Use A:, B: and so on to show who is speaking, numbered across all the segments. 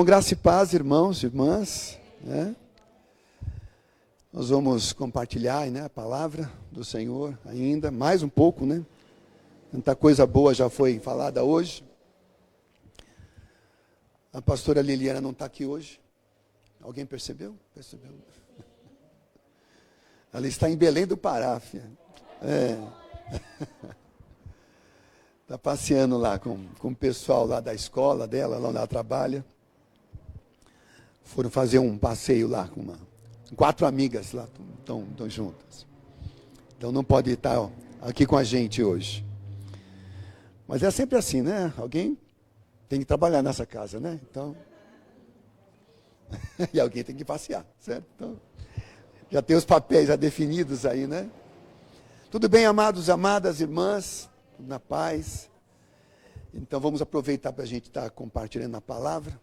A: Bom, graça e paz, irmãos e irmãs, né? Nós vamos compartilhar, né, a palavra do Senhor ainda, mais um pouco, né? Tanta coisa boa já foi falada hoje. A pastora Liliana não está aqui hoje. Alguém percebeu? Percebeu? Ela está em Belém do Pará, filha. Está passeando lá com o pessoal lá da escola dela, lá onde ela trabalha. Foram fazer um passeio lá com 4 amigas lá, estão juntas. Então não pode estar aqui com a gente hoje. Mas é sempre assim, né? Alguém tem que trabalhar nessa casa, né? Então, e alguém tem que passear, certo? Então, já tem os papéis já definidos aí, né? Tudo bem, amados, amadas, irmãs? Tudo na paz? Então vamos aproveitar para a gente estar compartilhando a palavra.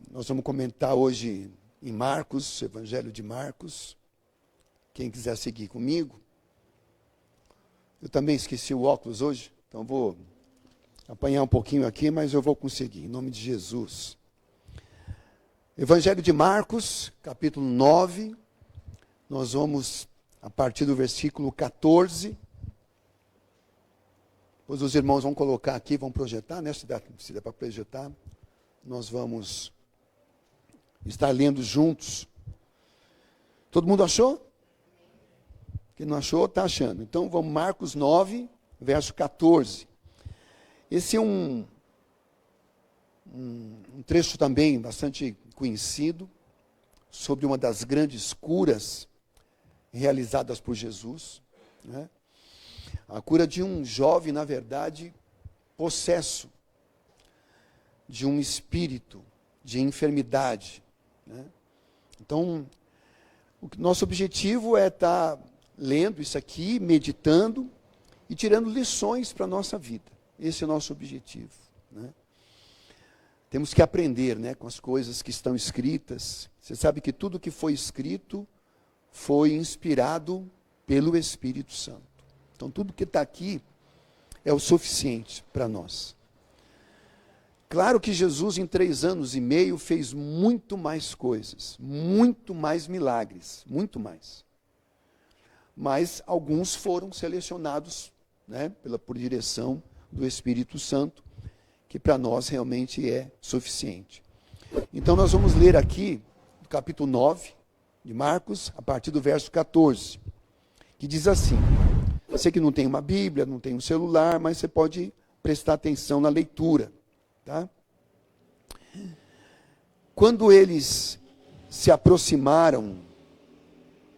A: Nós vamos comentar hoje em Marcos, Evangelho de Marcos. Quem quiser seguir comigo. Eu também esqueci o óculos hoje, então vou apanhar um pouquinho aqui, mas eu vou conseguir, em nome de Jesus. Evangelho de Marcos, capítulo 9, nós vamos a partir do versículo 14. Depois os irmãos vão colocar aqui, vão projetar, né? Se der para projetar, nós vamos estar lendo juntos. Todo mundo achou? Quem não achou, está achando. Então vamos, Marcos 9, verso 14. Esse é um trecho também bastante conhecido, sobre uma das grandes curas realizadas por Jesus, né? A cura de um jovem, na verdade, possesso de um espírito de enfermidade, né? Então, o nosso objetivo é estar lendo isso aqui, meditando e tirando lições para a nossa vida. Esse é o nosso objetivo, né? Temos que aprender, né, com as coisas que estão escritas. Você sabe que tudo que foi escrito foi inspirado pelo Espírito Santo. Então, tudo que está aqui é o suficiente para nós. Claro que Jesus, em 3 anos e meio, fez muito mais coisas, muito mais milagres, muito mais. Mas alguns foram selecionados, né, por direção do Espírito Santo, que para nós realmente é suficiente. Então nós vamos ler aqui, no capítulo 9 de Marcos, a partir do verso 14, que diz assim: você que não tem uma Bíblia, não tem um celular, mas você pode prestar atenção na leitura, tá? Quando eles se aproximaram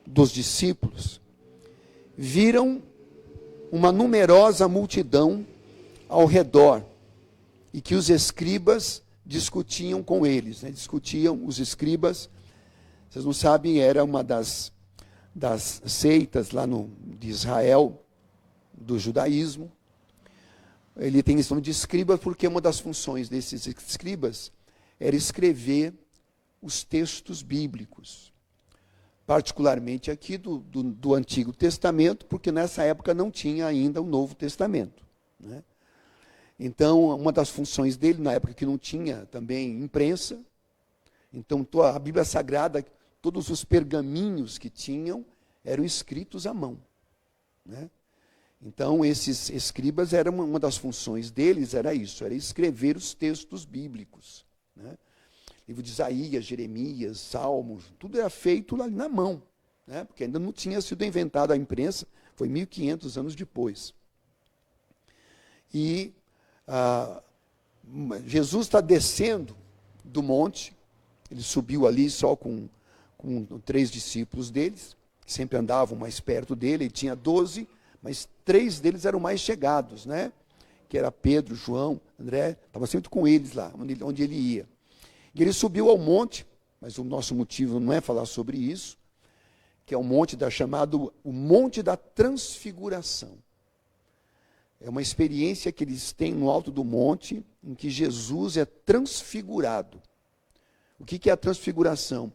A: dos discípulos, viram uma numerosa multidão ao redor e que os escribas discutiam com eles, né? Discutiam os escribas, vocês não sabem, era uma das seitas lá de Israel, do judaísmo. Ele tem esse nome de escriba porque uma das funções desses escribas era escrever os textos bíblicos, particularmente aqui do Antigo Testamento, porque nessa época não tinha ainda o Novo Testamento, né? Então, uma das funções dele, na época que não tinha também imprensa, então a Bíblia Sagrada, todos os pergaminhos que tinham, eram escritos à mão, né? Então, esses escribas, uma das funções deles era isso, era escrever os textos bíblicos, né? Livro de Isaías, Jeremias, Salmos, tudo era feito lá na mão, né? Porque ainda não tinha sido inventada a imprensa, foi 1500 anos depois. E Jesus está descendo do monte, ele subiu ali só com 3 discípulos deles, que sempre andavam mais perto dele, ele tinha 12, mas 3 deles eram mais chegados, né? Que era Pedro, João, André, estava sempre com eles lá, onde ele ia. E ele subiu ao monte, mas o nosso motivo não é falar sobre isso, que é o monte chamado o Monte da Transfiguração. É uma experiência que eles têm no alto do monte, em que Jesus é transfigurado. O que é a transfiguração?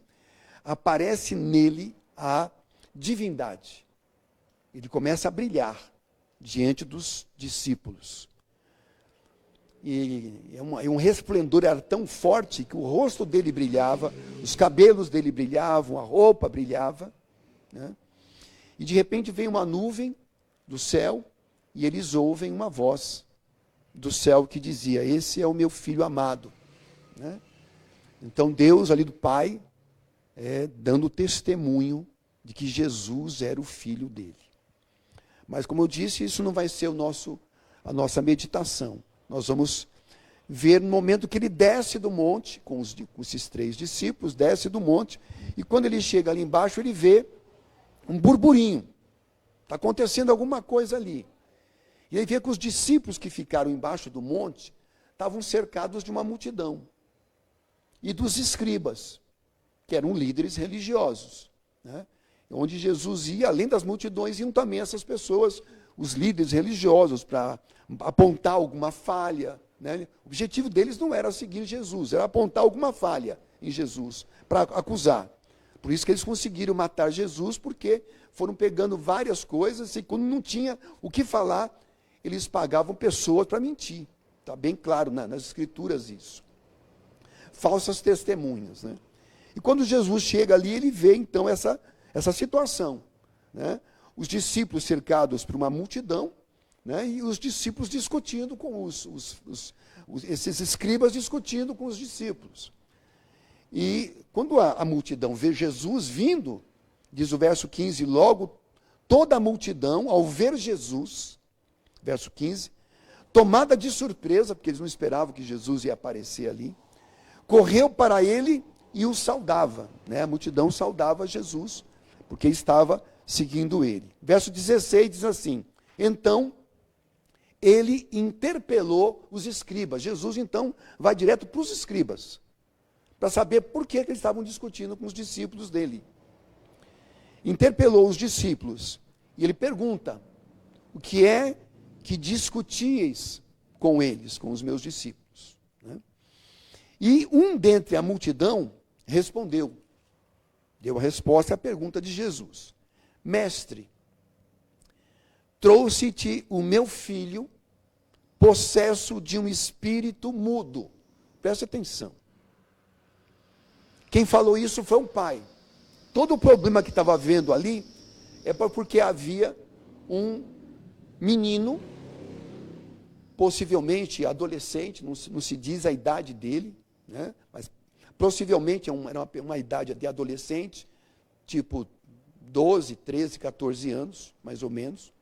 A: Aparece nele a divindade. Ele começa a brilhar diante dos discípulos. e um resplendor era tão forte que o rosto dele brilhava, os cabelos dele brilhavam, a roupa brilhava, né? E de repente vem uma nuvem do céu e eles ouvem uma voz do céu que dizia: esse é o meu filho amado, né? Então Deus ali do Pai dando testemunho de que Jesus era o filho dele. Mas como eu disse, isso não vai ser a nossa meditação. Nós vamos ver no momento que ele desce do monte, com esses 3 discípulos, desce do monte, e quando ele chega ali embaixo, ele vê um burburinho. Está acontecendo alguma coisa ali. E ele vê que os discípulos que ficaram embaixo do monte estavam cercados de uma multidão. E dos escribas, que eram líderes religiosos, né? Onde Jesus ia, além das multidões, iam também essas pessoas, os líderes religiosos, para apontar alguma falha, né? O objetivo deles não era seguir Jesus, era apontar alguma falha em Jesus, para acusar. Por isso que eles conseguiram matar Jesus, porque foram pegando várias coisas, e quando não tinha o que falar, eles pagavam pessoas para mentir. Está bem claro nas Escrituras isso. Falsas testemunhas, né? E quando Jesus chega ali, ele vê então essa situação, né? Os discípulos cercados por uma multidão, né? E os discípulos discutindo com esses escribas discutindo com os discípulos. E quando a multidão vê Jesus vindo, diz o verso 15, logo toda a multidão, ao ver Jesus, verso 15, tomada de surpresa, porque eles não esperavam que Jesus ia aparecer ali, correu para ele e o saudava, né? A multidão saudava Jesus, porque estava seguindo ele. Verso 16 diz assim: então ele interpelou os escribas. Jesus então vai direto para os escribas, para saber por que eles estavam discutindo com os discípulos dele. Interpelou os discípulos e ele pergunta: o que é que discutíeis com eles, com os meus discípulos, né? E um dentre a multidão respondeu, deu a resposta à pergunta de Jesus: mestre, trouxe-te o meu filho possesso de um espírito mudo. Preste atenção. Quem falou isso foi o pai. Todo o problema que estava havendo ali é porque havia um menino, possivelmente adolescente, não se diz a idade dele, né? Mas possivelmente era uma idade de adolescente, tipo 12, 13, 14 anos, mais ou menos.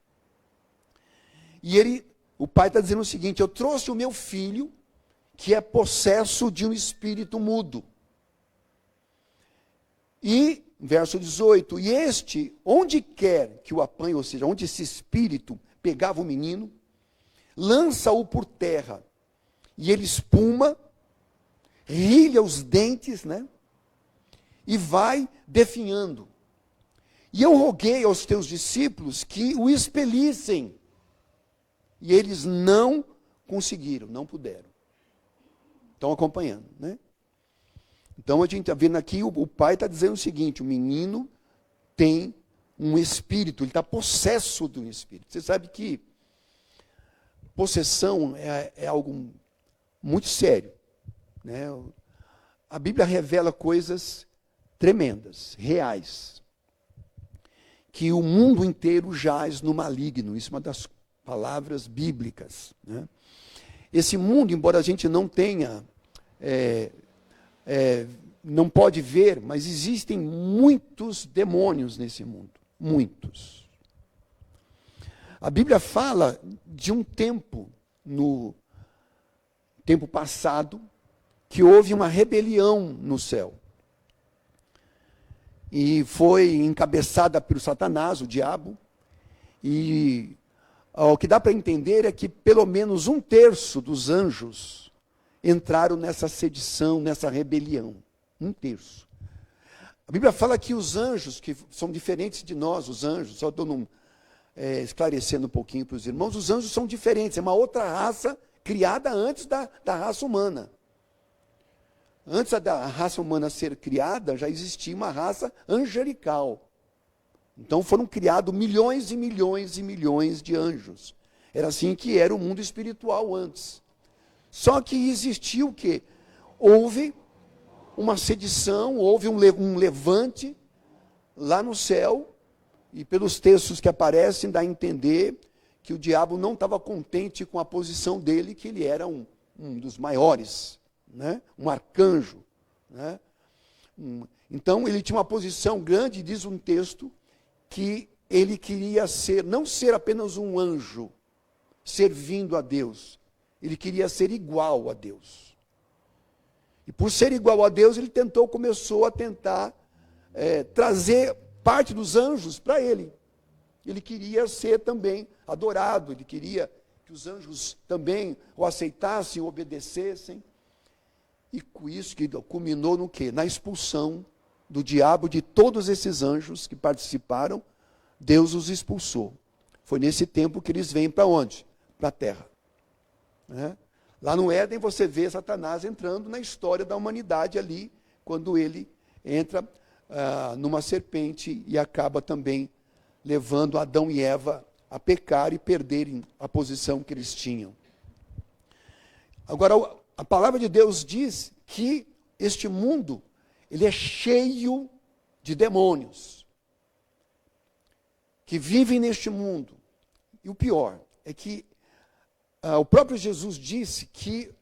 A: E o pai está dizendo o seguinte: eu trouxe o meu filho, que é possesso de um espírito mudo. E, verso 18, e este, onde quer que o apanhe, ou seja, onde esse espírito pegava o menino, lança-o por terra, e ele espuma, rilha os dentes, né? E vai definhando. E eu roguei aos teus discípulos que o expelissem. E eles não conseguiram, não puderam. Estão acompanhando, né? Então a gente está vendo aqui, o pai está dizendo o seguinte: o menino tem um espírito, ele está possesso de um espírito. Você sabe que possessão é algo muito sério, né? A Bíblia revela coisas tremendas, reais, que o mundo inteiro jaz no maligno. Isso é uma das palavras bíblicas, né? Esse mundo, embora a gente não tenha, não pode ver, mas existem muitos demônios nesse mundo, muitos. A Bíblia fala de um tempo, no tempo passado, que houve uma rebelião no céu. E foi encabeçada por Satanás, o diabo. E o que dá para entender é que pelo menos 1/3 dos anjos entraram nessa sedição, nessa rebelião. 1/3. A Bíblia fala que os anjos, que são diferentes de nós, os anjos, só estou esclarecendo um pouquinho para os irmãos, os anjos são diferentes, é uma outra raça criada antes da raça humana. Antes da raça humana ser criada, já existia uma raça angelical. Então foram criados milhões e milhões e milhões de anjos. Era assim que era o mundo espiritual antes. Só que existiu o quê? Houve uma sedição, houve um levante lá no céu, e pelos textos que aparecem dá a entender que o diabo não estava contente com a posição dele, que ele era um dos maiores, né? Um arcanjo, né? Então ele tinha uma posição grande, diz um texto, que ele queria não ser apenas um anjo, servindo a Deus, ele queria ser igual a Deus. E por ser igual a Deus, ele começou a tentar trazer parte dos anjos para ele. Ele queria ser também adorado, ele queria que os anjos também o aceitassem, o obedecessem. E com isso que culminou no quê? Na expulsão do diabo de todos esses anjos que participaram, Deus os expulsou. Foi nesse tempo que eles vêm para onde? Para a terra. Né? Lá no Éden você vê Satanás entrando na história da humanidade ali, quando ele entra numa serpente e acaba também levando Adão e Eva a pecar e perderem a posição que eles tinham. Agora, a palavra de Deus diz que este mundo, ele é cheio de demônios que vivem neste mundo. E o pior é que o próprio Jesus disse que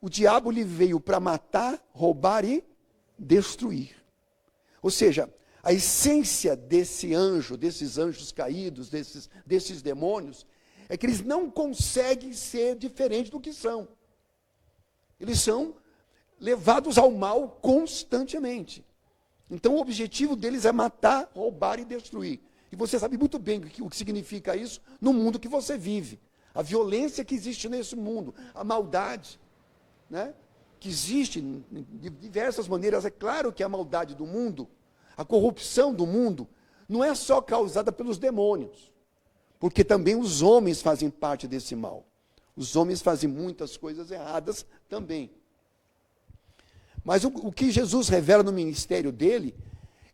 A: o diabo lhe veio para matar, roubar e destruir. Ou seja, a essência desse anjo, desses anjos caídos, desses demônios, é que eles não conseguem ser diferentes do que são. Eles são levados ao mal constantemente. Então o objetivo deles é matar, roubar e destruir. E você sabe muito bem o que significa isso no mundo que você vive. A violência que existe nesse mundo, a maldade, né, que existe de diversas maneiras. É claro que a maldade do mundo, a corrupção do mundo, não é só causada pelos demônios, porque também os homens fazem parte desse mal. Os homens fazem muitas coisas erradas também. Mas o que Jesus revela no ministério dele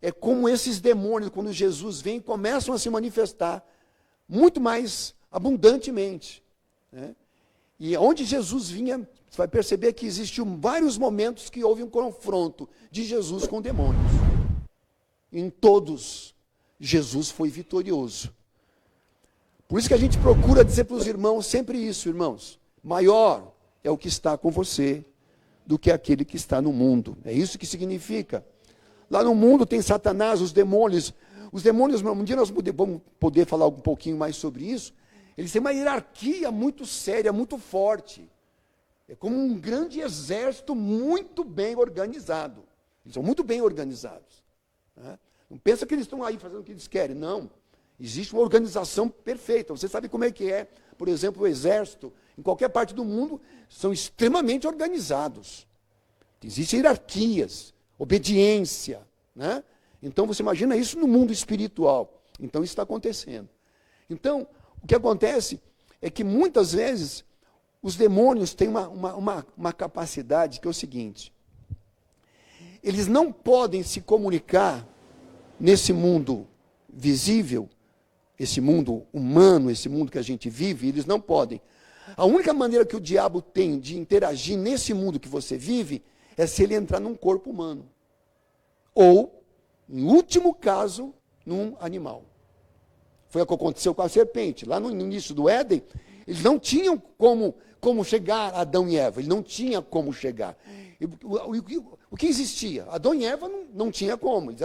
A: é como esses demônios, quando Jesus vem, começam a se manifestar muito mais abundantemente. Né? E onde Jesus vinha, você vai perceber que existiam vários momentos que houve um confronto de Jesus com demônios. Em todos, Jesus foi vitorioso. Por isso que a gente procura dizer para os irmãos sempre isso, irmãos. Maior é o que está com você do que aquele que está no mundo. É isso que significa. Lá no mundo tem Satanás, os demônios. Os demônios, um dia nós vamos poder falar um pouquinho mais sobre isso. Eles têm uma hierarquia muito séria, muito forte. É como um grande exército muito bem organizado. Eles são muito bem organizados. Né? Não pensa que eles estão aí fazendo o que eles querem, não. Existe uma organização perfeita. Você sabe como é que é, por exemplo, o exército, em qualquer parte do mundo, são extremamente organizados. Existem hierarquias, obediência. Né? Então, você imagina isso no mundo espiritual. Então, isso está acontecendo. Então, o que acontece é que, muitas vezes, os demônios têm uma capacidade que é o seguinte. Eles não podem se comunicar nesse mundo visível, esse mundo humano, esse mundo que a gente vive, eles não podem. A única maneira que o diabo tem de interagir nesse mundo que você vive é se ele entrar num corpo humano. Ou, em último caso, num animal. Foi o que aconteceu com a serpente. Lá no início do Éden, eles não tinham como chegar a Adão e Eva. Eles não tinham como chegar. O que existia? Adão e Eva não tinha como. Eles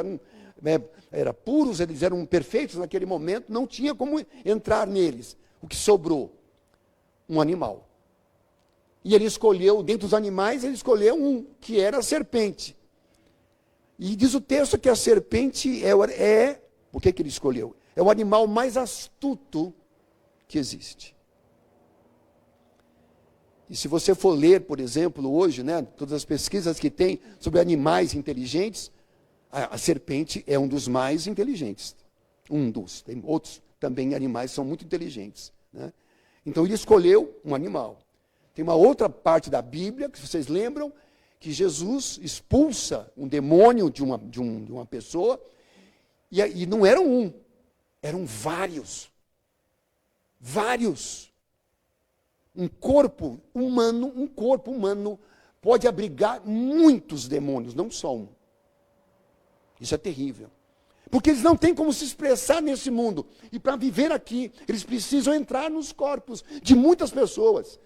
A: eram puros, eles eram perfeitos naquele momento, não tinha como entrar neles. O que sobrou? Um animal. E ele escolheu, dentre os animais, ele escolheu um, que era a serpente. E diz o texto que a serpente o que ele escolheu? É o animal mais astuto que existe. E se você for ler, por exemplo, hoje, né, todas as pesquisas que tem sobre animais inteligentes, a serpente é um dos mais inteligentes. Tem outros também animais que são muito inteligentes. Né? Então ele escolheu um animal. Tem uma outra parte da Bíblia, que vocês lembram, que Jesus expulsa um demônio de uma pessoa, e não eram um, eram vários. Vários. um corpo humano pode abrigar muitos demônios, não só um. Isso é terrível. Porque eles não têm como se expressar nesse mundo. E para viver aqui, eles precisam entrar nos corpos de muitas pessoas.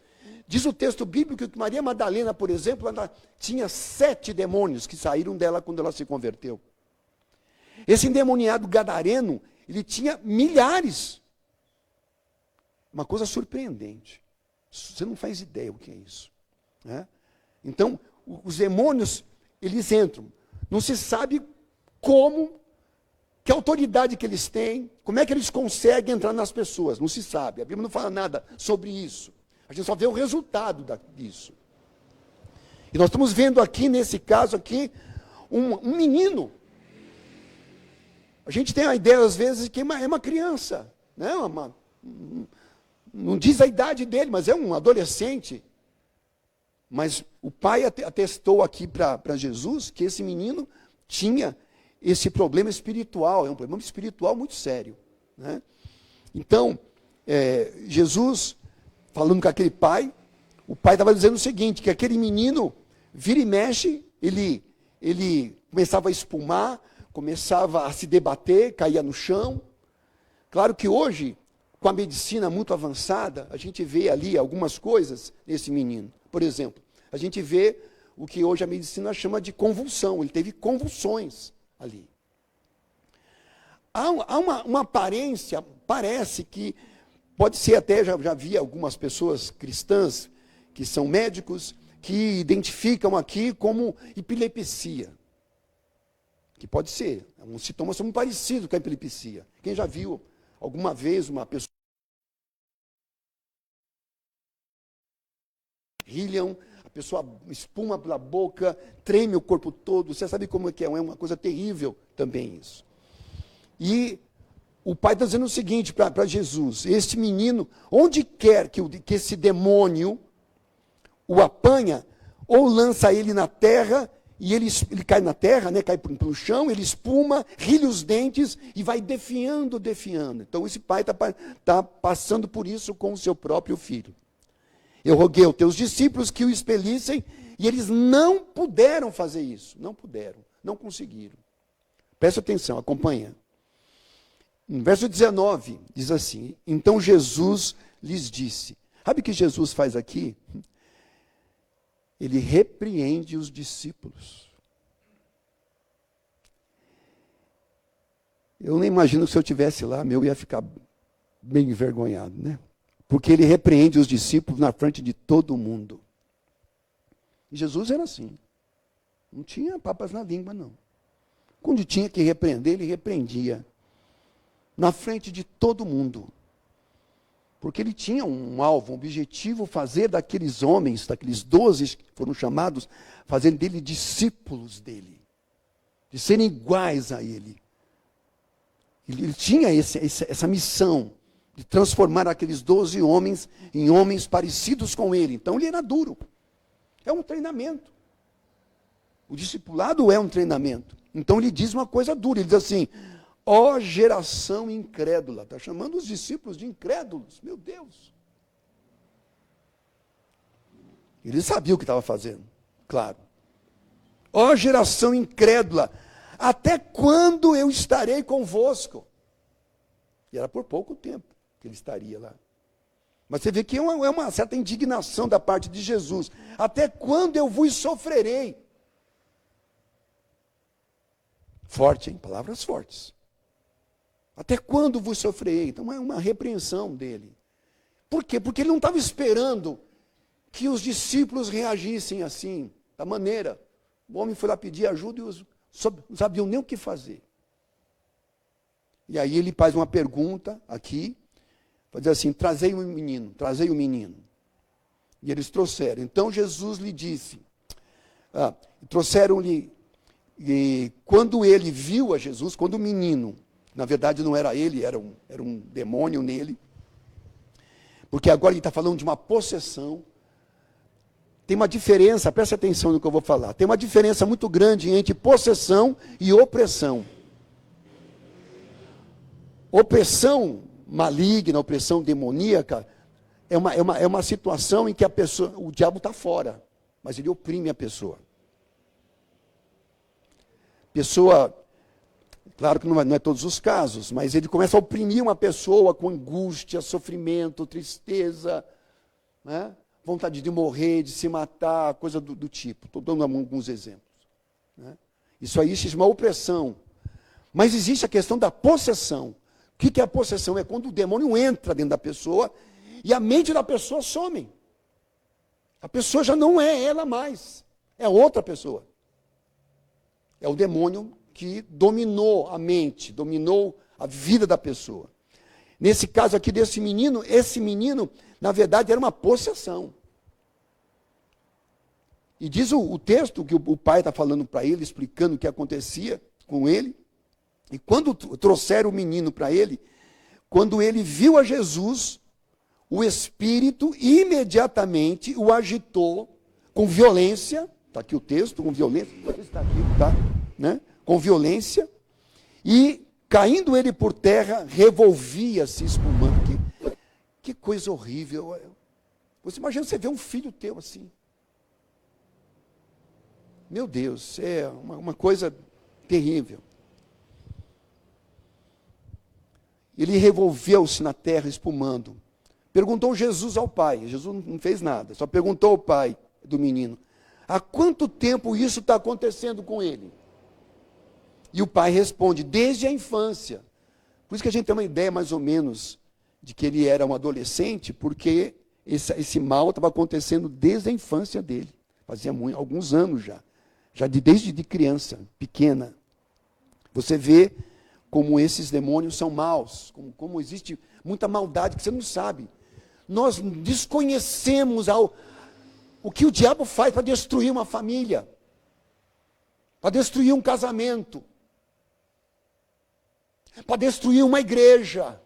A: Diz o texto bíblico que Maria Madalena, por exemplo, ela tinha 7 demônios que saíram dela quando ela se converteu. Esse endemoniado gadareno, ele tinha milhares. Uma coisa surpreendente. Você não faz ideia o que é isso. Né? Então, os demônios, eles entram. Não se sabe como, que autoridade que eles têm, como é que eles conseguem entrar nas pessoas. Não se sabe. A Bíblia não fala nada sobre isso. A gente só vê o resultado disso. E nós estamos vendo aqui, nesse caso aqui, um menino. A gente tem a ideia, às vezes, que é uma criança. Né? Não diz a idade dele, mas é um adolescente. Mas o pai atestou aqui para Jesus que esse menino tinha esse problema espiritual. É um problema espiritual muito sério. Né? Então, Jesus, falando com aquele pai, o pai estava dizendo o seguinte, que aquele menino, vira e mexe, ele começava a espumar, começava a se debater, caía no chão. Claro que hoje, com a medicina muito avançada, a gente vê ali algumas coisas nesse menino. Por exemplo, a gente vê o que hoje a medicina chama de convulsão. Ele teve convulsões ali. Há uma aparência, parece que, pode ser até, já vi algumas pessoas cristãs, que são médicos, que identificam aqui como epilepsia. Que pode ser, é um sintoma muito parecido com a epilepsia. Quem já viu alguma vez uma pessoa rilham, a pessoa espuma pela boca, treme o corpo todo, você sabe como é que é uma coisa terrível também isso. E o pai está dizendo o seguinte para Jesus, este menino, onde quer que esse demônio o apanha, ou lança ele na terra, e ele cai na terra, né, cai para o chão, ele espuma, rilha os dentes e vai defiando. Então esse pai está passando por isso com o seu próprio filho. Eu roguei aos teus discípulos que o expelissem, e eles não puderam fazer isso. Não puderam, não conseguiram. Presta atenção, acompanha. No verso 19, diz assim, então Jesus lhes disse. Sabe o que Jesus faz aqui? Ele repreende os discípulos. Eu nem imagino que se eu estivesse lá, eu ia ficar bem envergonhado, né? Porque ele repreende os discípulos na frente de todo mundo. E Jesus era assim. Não tinha papas na língua, não. Quando tinha que repreender, ele repreendia. Na frente de todo mundo. Porque ele tinha um alvo, um objetivo, fazer daqueles homens, daqueles 12 que foram chamados, fazer dele discípulos dele. De serem iguais a ele. Ele tinha essa missão de transformar aqueles 12 homens em homens parecidos com ele. Então ele era duro. É um treinamento. O discipulado é um treinamento. Então ele diz uma coisa dura, ele diz assim, ó geração incrédula. Está chamando os discípulos de incrédulos. Meu Deus. Ele sabia o que estava fazendo, claro. Ó geração incrédula, até quando eu estarei convosco? E era por pouco tempo que ele estaria lá. Mas você vê que é uma certa indignação da parte de Jesus. Até quando eu vos sofrerei? Forte, hein? Palavras fortes. Até quando vos sofrerei? Então é uma repreensão dele. Por quê? Porque ele não estava esperando que os discípulos reagissem assim, da maneira. O homem foi lá pedir ajuda e não sabiam nem o que fazer. E aí ele faz uma pergunta aqui, vai dizer assim, trazei o menino. E eles trouxeram. Então Jesus lhe disse, trouxeram-lhe, e quando ele viu a Jesus, quando o menino, na verdade não era ele, era um demônio nele, porque agora ele está falando de uma possessão. Tem uma diferença, preste atenção no que eu vou falar, tem uma diferença muito grande entre possessão e opressão. Opressão maligna, opressão demoníaca, é uma situação em que a pessoa, o diabo está fora, mas ele oprime a pessoa. Pessoa, claro que não é todos os casos, mas ele começa a oprimir uma pessoa com angústia, sofrimento, tristeza, né? Vontade de morrer, de se matar, coisa do tipo. Estou dando alguns exemplos. Né? Isso aí se chama opressão. Mas existe a questão da possessão. O que é a possessão? É quando o demônio entra dentro da pessoa e a mente da pessoa some. A pessoa já não é ela mais, é outra pessoa. É o demônio que dominou a mente, dominou a vida da pessoa. Nesse caso aqui desse menino, esse menino, na verdade, era uma possessão. E diz o texto que o pai está falando para ele, explicando o que acontecia com ele. E quando trouxeram o menino para ele, quando ele viu a Jesus, o Espírito imediatamente o agitou com violência. Está aqui o texto, com violência. Está aqui, tá? Né? Com violência. E, caindo ele por terra, revolvia-se espumando. Que coisa horrível. Você imagina você ver um filho teu assim. Meu Deus, é uma coisa terrível. Ele revolveu-se na terra espumando. Perguntou Jesus ao pai. Jesus não fez nada, só perguntou ao pai do menino: há quanto tempo isso está acontecendo com ele? E o pai responde: desde a infância. Por isso que a gente tem uma ideia mais ou menos de que ele era um adolescente, porque esse mal estava acontecendo desde a infância dele. Fazia alguns anos já desde de criança, pequena. Você vê como esses demônios são maus, como existe muita maldade que você não sabe. Nós desconhecemos o que o diabo faz para destruir uma família, para destruir um casamento, para destruir uma igreja.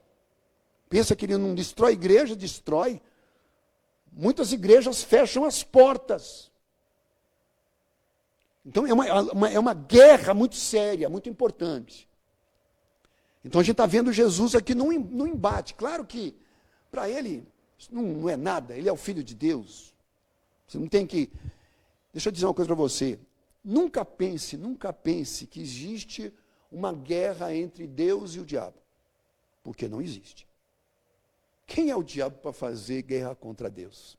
A: Pensa que ele não destrói a igreja? Destrói. Muitas igrejas fecham as portas. Então é uma guerra muito séria, muito importante. Então a gente está vendo Jesus aqui num embate. Claro que para ele isso não é nada, ele é o Filho de Deus. Você não tem que... Deixa eu dizer uma coisa para você. Nunca pense que existe uma guerra entre Deus e o diabo. Porque não existe. Quem é o diabo para fazer guerra contra Deus?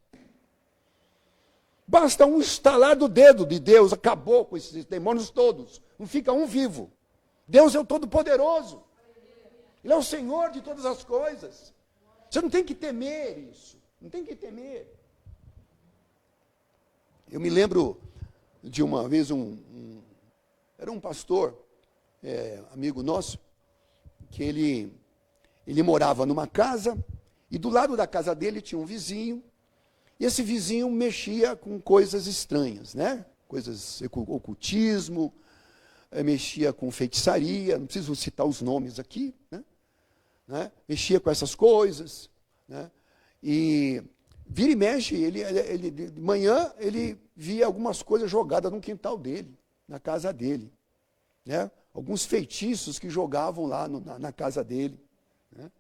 A: Basta um estalar do dedo de Deus, acabou com esses demônios todos. Não fica um vivo. Deus é o Todo-Poderoso. Ele é o Senhor de todas as coisas. Você não tem que temer isso. Não tem que temer. Eu me lembro de uma vez era um pastor, amigo nosso, que ele morava numa casa, e do lado da casa dele tinha um vizinho, e esse vizinho mexia com coisas estranhas, né? Coisas, ocultismo, mexia com feitiçaria, não preciso citar os nomes aqui, né? Mexia com essas coisas, né? E vira e mexe, de manhã ele via algumas coisas jogadas no quintal dele, na casa dele, né? Alguns feitiços que jogavam lá na casa dele, né?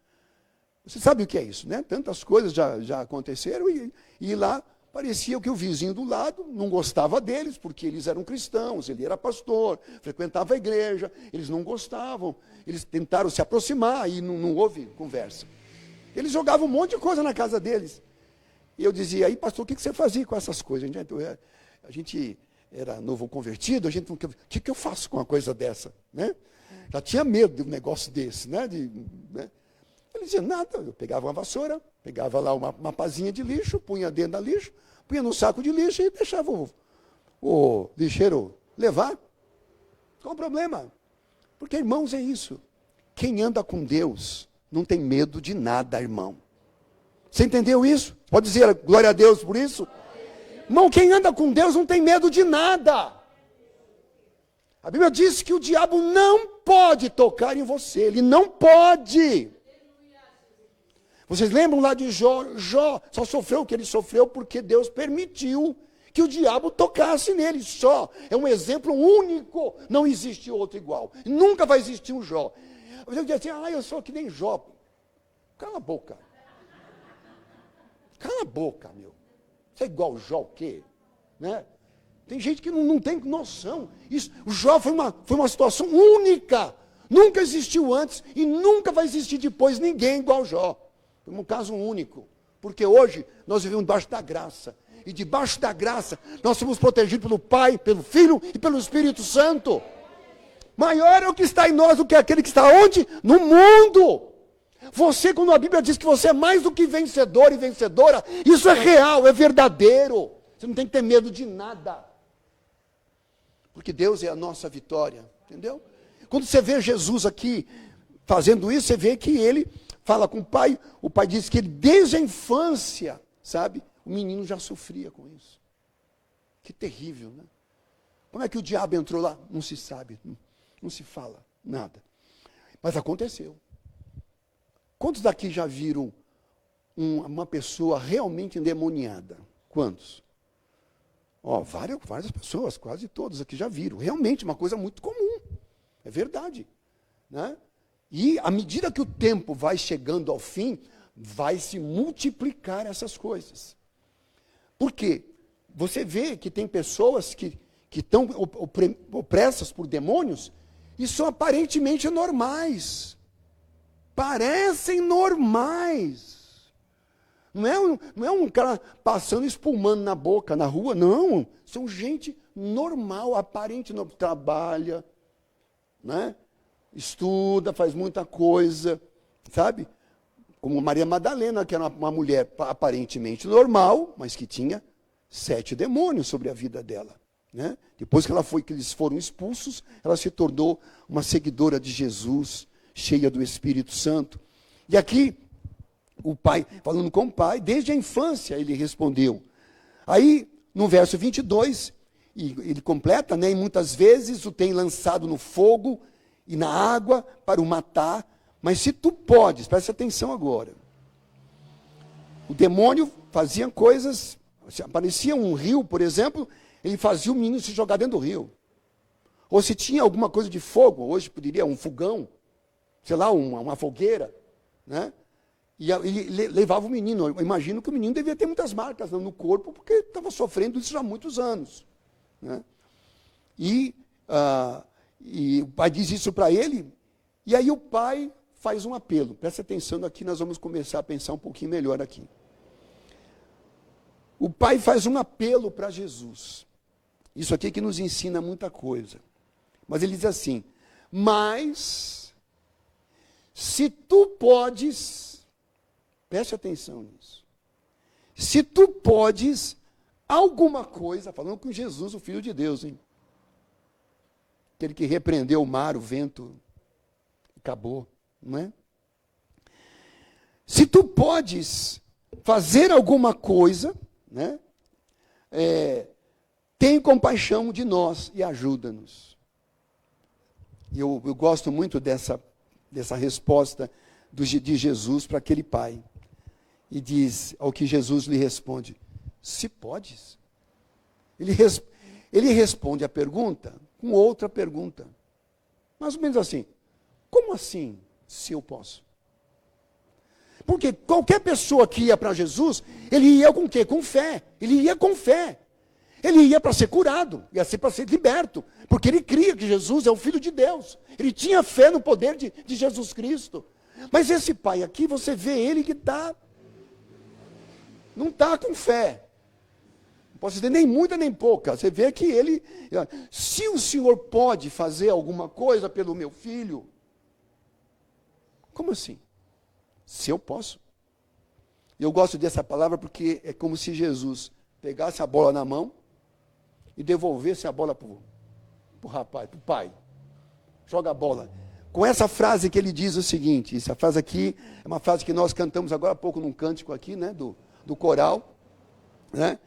A: Você sabe o que é isso, né? Tantas coisas já aconteceram e lá parecia que o vizinho do lado não gostava deles, porque eles eram cristãos, ele era pastor, frequentava a igreja, eles não gostavam, eles tentaram se aproximar e não houve conversa. Eles jogavam um monte de coisa na casa deles. E eu dizia: aí pastor, o que você fazia com essas coisas? A gente era novo convertido, o que eu faço com uma coisa dessa? Né? Já tinha medo de um negócio desse, né? Ele dizia: nada, eu pegava uma vassoura, pegava lá uma pazinha de lixo, punha dentro da lixo, punha no saco de lixo e deixava o lixeiro levar. Qual o problema? Porque, irmãos, é isso. Quem anda com Deus não tem medo de nada, irmão. Você entendeu isso? Pode dizer glória a Deus por isso? Irmão, quem anda com Deus não tem medo de nada. A Bíblia diz que o diabo não pode tocar em você, ele não pode. Vocês lembram lá de Jó? Jó só sofreu o que ele sofreu porque Deus permitiu que o diabo tocasse nele. Só. É um exemplo único. Não existe outro igual. Nunca vai existir um Jó. Eu dizia assim: eu sou que nem Jó. Cala a boca. Cala a boca, meu. Você é igual o Jó o quê? Né? Tem gente que não tem noção. O Jó foi uma situação única. Nunca existiu antes e nunca vai existir depois ninguém igual o Jó. Foi um caso único. Porque hoje nós vivemos debaixo da graça. E debaixo da graça nós somos protegidos pelo Pai, pelo Filho e pelo Espírito Santo. Maior é o que está em nós do que aquele que está onde? No mundo. Você, quando a Bíblia diz que você é mais do que vencedor e vencedora, isso é real, é verdadeiro. Você não tem que ter medo de nada. Porque Deus é a nossa vitória, entendeu? Quando você vê Jesus aqui fazendo isso, você vê que ele fala com o pai diz que ele, desde a infância, sabe, o menino já sofria com isso. Que terrível, né? Como é que o diabo entrou lá? Não se sabe, não se fala nada. Mas aconteceu. Quantos daqui já viram uma pessoa realmente endemoniada? Quantos? Várias pessoas, quase todas aqui já viram. Realmente, uma coisa muito comum. É verdade. Né? E à medida que o tempo vai chegando ao fim, vai se multiplicar essas coisas. Por quê? Você vê que tem pessoas que estão opressas por demônios e são aparentemente normais. Parecem normais. Não é um cara passando, espumando na boca, na rua, não. São gente normal, aparente, não trabalha, né? Estuda, faz muita coisa, sabe? Como Maria Madalena, que era uma mulher aparentemente normal, mas que tinha 7 demônios sobre a vida dela. Né? Depois que eles foram expulsos, ela se tornou uma seguidora de Jesus, cheia do Espírito Santo. E aqui, o pai, falando com o pai, desde a infância ele respondeu. Aí, no verso 22, ele completa, né? E muitas vezes o tem lançado no fogo e na água para o matar, mas se tu podes, preste atenção agora. O demônio fazia coisas, se aparecia um rio, por exemplo, ele fazia o menino se jogar dentro do rio. Ou se tinha alguma coisa de fogo, hoje poderia um fogão, sei lá, uma fogueira, né? E ele levava o menino. Eu imagino que o menino devia ter muitas marcas no corpo, porque estava sofrendo isso já há muitos anos. Né? E o pai diz isso para ele, e aí o pai faz um apelo. Presta atenção aqui, nós vamos começar a pensar um pouquinho melhor aqui. O pai faz um apelo para Jesus. Isso aqui que nos ensina muita coisa. Mas ele diz assim, mas se tu podes, preste atenção nisso, se tu podes alguma coisa, falando com Jesus, o Filho de Deus, hein? Aquele que repreendeu o mar, o vento, acabou, não é? Se tu podes fazer alguma coisa, né? Tem compaixão de nós e ajuda-nos. Eu gosto muito dessa resposta de Jesus para aquele pai. E diz, ao que Jesus lhe responde, se podes. Ele responde a pergunta com outra pergunta. Mais ou menos assim, como assim, se eu posso? Porque qualquer pessoa que ia para Jesus, ele ia com o quê? Com fé. Ele ia com fé. Ele ia para ser curado, ia ser para ser liberto, porque ele cria que Jesus é o Filho de Deus. Ele tinha fé no poder de Jesus Cristo. Mas esse pai aqui, você vê ele que não está com fé. Não posso dizer nem muita nem pouca. Você vê que ele, se o Senhor pode fazer alguma coisa pelo meu filho, como assim? Se eu posso. Eu gosto dessa palavra porque é como se Jesus pegasse a bola na mão e devolvesse a bola para o rapaz, para o pai. Joga a bola. Com essa frase que ele diz o seguinte, essa frase aqui é uma frase que nós cantamos agora há pouco num cântico aqui, né, do coral, né?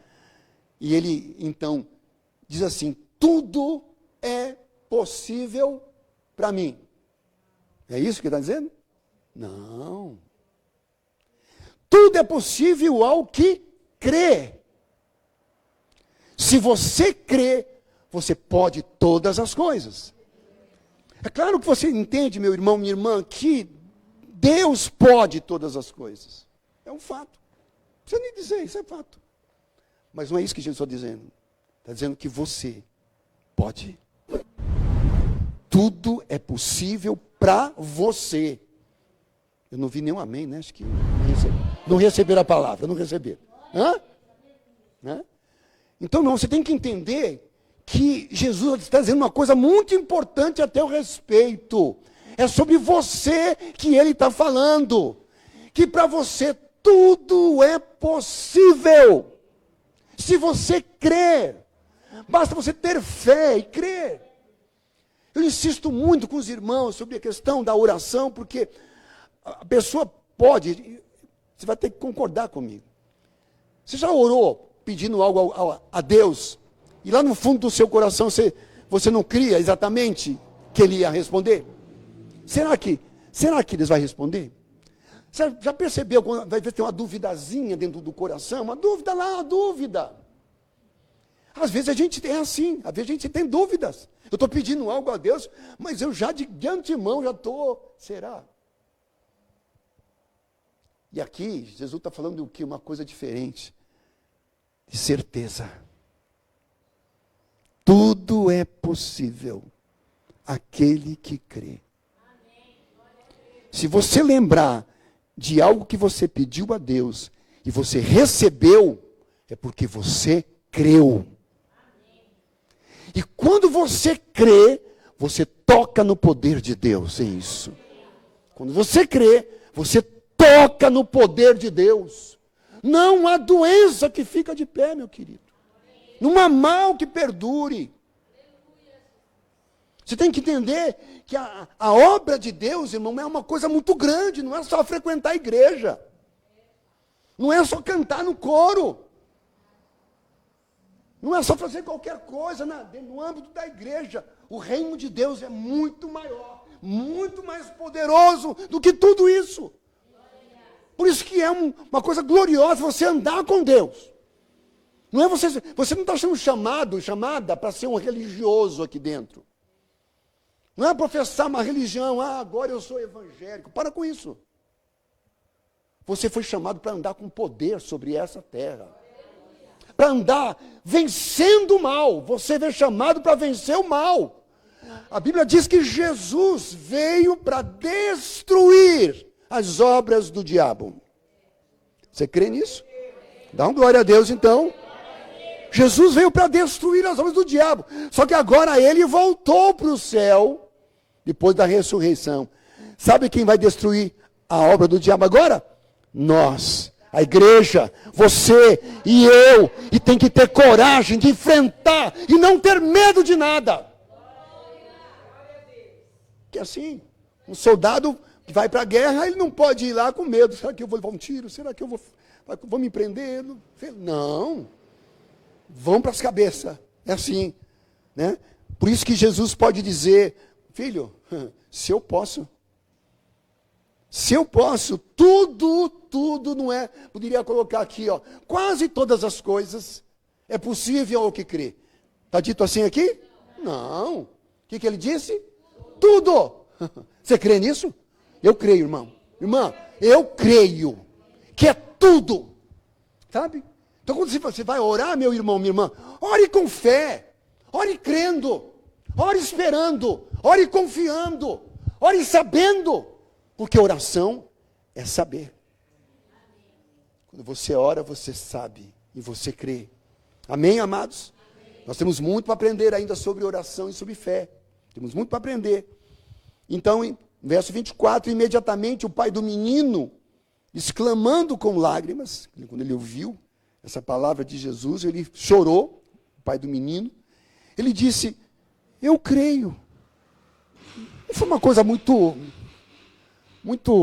A: E ele, então, diz assim, tudo é possível para mim. É isso que ele está dizendo? Não. Tudo é possível ao que crê. Se você crê, você pode todas as coisas. É claro que você entende, meu irmão, minha irmã, que Deus pode todas as coisas. É um fato. precisa nem dizer, isso é fato. Mas não é isso que Jesus está dizendo. Está dizendo que você pode. Tudo é possível para você. Eu não vi nenhum amém, né? Acho que não receberam a palavra, não receberam. Hã? Hã? Então, não, você tem que entender que Jesus está dizendo uma coisa muito importante a teu respeito. É sobre você que ele está falando. Que para você tudo é possível. Se você crer. Basta você ter fé e crer. Eu insisto muito com os irmãos sobre a questão da oração, porque a pessoa pode, você vai ter que concordar comigo. Você já orou pedindo algo a Deus, e lá no fundo do seu coração você não cria exatamente que ele ia responder? Será que Deus vai responder? Você já percebeu quando vai ver tem uma duvidazinha dentro do coração? Uma dúvida lá, uma dúvida. Às vezes a gente é assim, às vezes a gente tem dúvidas. Eu estou pedindo algo a Deus, mas eu já de antemão já estou, será? E aqui, Jesus está falando do que? Uma coisa diferente. De certeza. Tudo é possível. Aquele que crê. Se você lembrar de algo que você pediu a Deus e você recebeu, é porque você creu. E quando você crê, você toca no poder de Deus, é isso. Quando você crê, você toca no poder de Deus. Não há doença que fica de pé, meu querido. Não há mal que perdure. Você tem que entender que a obra de Deus, irmão, é uma coisa muito grande. Não é só frequentar a igreja. Não é só cantar no coro. Não é só fazer qualquer coisa no âmbito da igreja. O reino de Deus é muito maior, muito mais poderoso do que tudo isso. Por isso que é uma coisa gloriosa você andar com Deus. Não é você não está sendo chamada para ser um religioso aqui dentro. Não é professar uma religião, agora eu sou evangélico. Para com isso. Você foi chamado para andar com poder sobre essa terra. Para andar vencendo o mal. Você foi chamado para vencer o mal. A Bíblia diz que Jesus veio para destruir as obras do diabo. Você crê nisso? Dá uma glória a Deus então. Jesus veio para destruir as obras do diabo. Só que agora ele voltou para o céu, depois da ressurreição. Sabe quem vai destruir a obra do diabo agora? Nós. A igreja, você e eu, e tem que ter coragem de enfrentar e não ter medo de nada. Que assim, um soldado que vai para a guerra, ele não pode ir lá com medo. Será que eu vou levar um tiro? Será que eu vou me prender? Não. Vão para as cabeças. É assim, né? Por isso que Jesus pode dizer, filho, se eu posso, tudo não é, poderia colocar aqui, quase todas as coisas é possível ao que crê. Está dito assim aqui? Não. O que ele disse? Tudo. Você crê nisso? Eu creio, irmão. Irmã, eu creio que é tudo. Sabe? Então quando você vai orar, meu irmão, minha irmã, ore com fé, ore crendo, ore esperando, ore confiando, ore sabendo. Porque oração é saber. Quando você ora, você sabe e você crê. Amém, amados? Amém. Nós temos muito para aprender ainda sobre oração e sobre fé. Temos muito para aprender. Então, em verso 24, imediatamente o pai do menino, exclamando com lágrimas, quando ele ouviu essa palavra de Jesus, ele chorou, o pai do menino. Ele disse, eu creio. Não foi uma coisa muito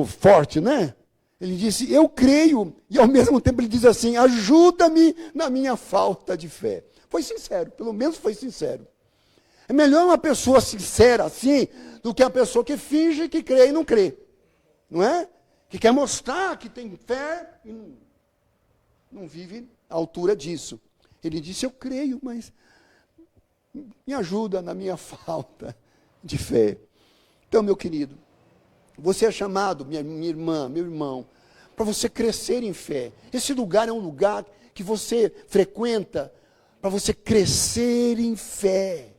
A: forte, né? Ele disse, eu creio, e ao mesmo tempo ele diz assim, ajuda-me na minha falta de fé. Foi sincero, pelo menos foi sincero. É melhor uma pessoa sincera assim, do que a pessoa que finge que crê e não crê. Não é? Que quer mostrar que tem fé e não vive à altura disso. Ele disse, eu creio, mas me ajuda na minha falta de fé. Então, meu querido, você é chamado, minha irmã, meu irmão, para você crescer em fé. Esse lugar é um lugar que você frequenta para você crescer em fé.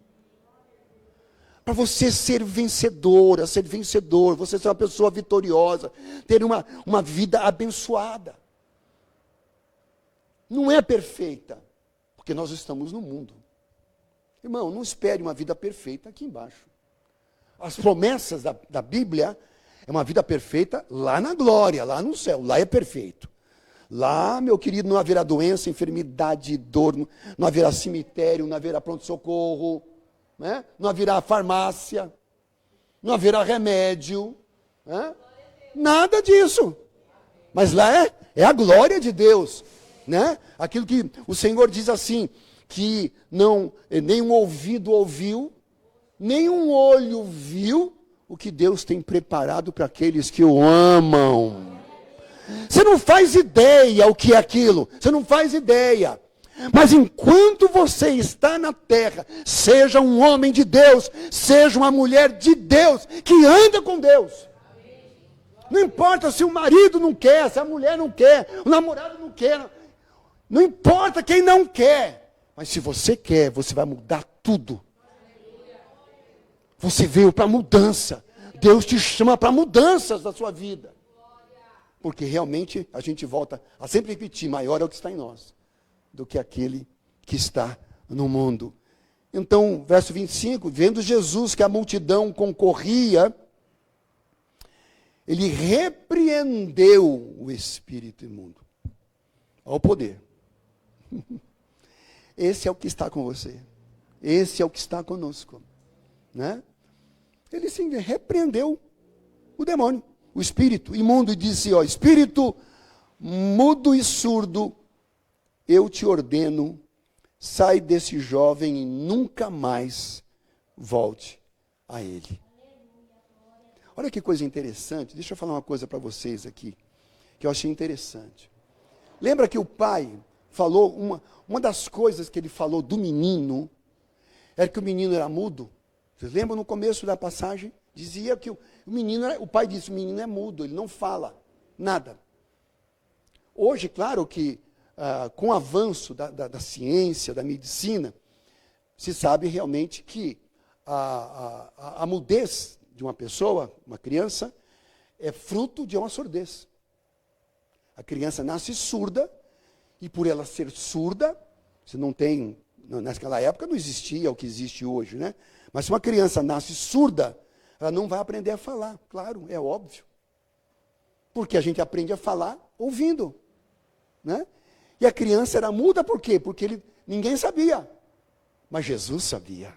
A: Para você ser vencedora, ser vencedor, você ser uma pessoa vitoriosa, ter uma vida abençoada. Não é perfeita, porque nós estamos no mundo. Irmão, não espere uma vida perfeita aqui embaixo. As promessas da Bíblia é uma vida perfeita lá na glória, lá no céu, lá é perfeito. Lá, meu querido, não haverá doença, enfermidade, dor, não haverá cemitério, não haverá pronto-socorro, né? Não haverá farmácia, não haverá remédio, né? Nada disso. Mas lá é a glória de Deus, né? Aquilo que o Senhor diz assim, que nenhum ouvido ouviu, nenhum olho viu o que Deus tem preparado para aqueles que o amam. Você não faz ideia o que é aquilo, você não faz ideia. Mas enquanto você está na terra, seja um homem de Deus, seja uma mulher de Deus, que anda com Deus. Não importa se o marido não quer, se a mulher não quer, o namorado não quer. Não importa quem não quer. Mas se você quer, você vai mudar tudo. Você veio para mudança. Deus te chama para mudanças da sua vida. Porque realmente a gente volta a sempre repetir, maior é o que está em nós do que aquele que está no mundo. Então, verso 25, vendo Jesus que a multidão concorria, ele repreendeu o espírito imundo. Ao poder. Esse é o que está com você. Esse é o que está conosco. Né? Ele sim repreendeu o demônio, o espírito imundo, e disse, ó, espírito mudo e surdo, eu te ordeno, sai desse jovem e nunca mais volte a ele. Olha que coisa interessante, deixa eu falar uma coisa para vocês aqui, que eu achei interessante. Lembra que o pai falou, uma das coisas que ele falou do menino, era que o menino era mudo? Vocês lembram no começo da passagem? Dizia que o pai disse, o menino é mudo, ele não fala nada. Hoje, claro que com o avanço da ciência, da medicina, se sabe realmente que a mudez de uma pessoa, uma criança, é fruto de uma surdez. A criança nasce surda, e por ela ser surda, você não tem, naquela época não existia o que existe hoje, né? Mas se uma criança nasce surda, ela não vai aprender a falar, claro, é óbvio. Porque a gente aprende a falar ouvindo, né? E a criança era muda por quê? Porque ninguém sabia, mas Jesus sabia.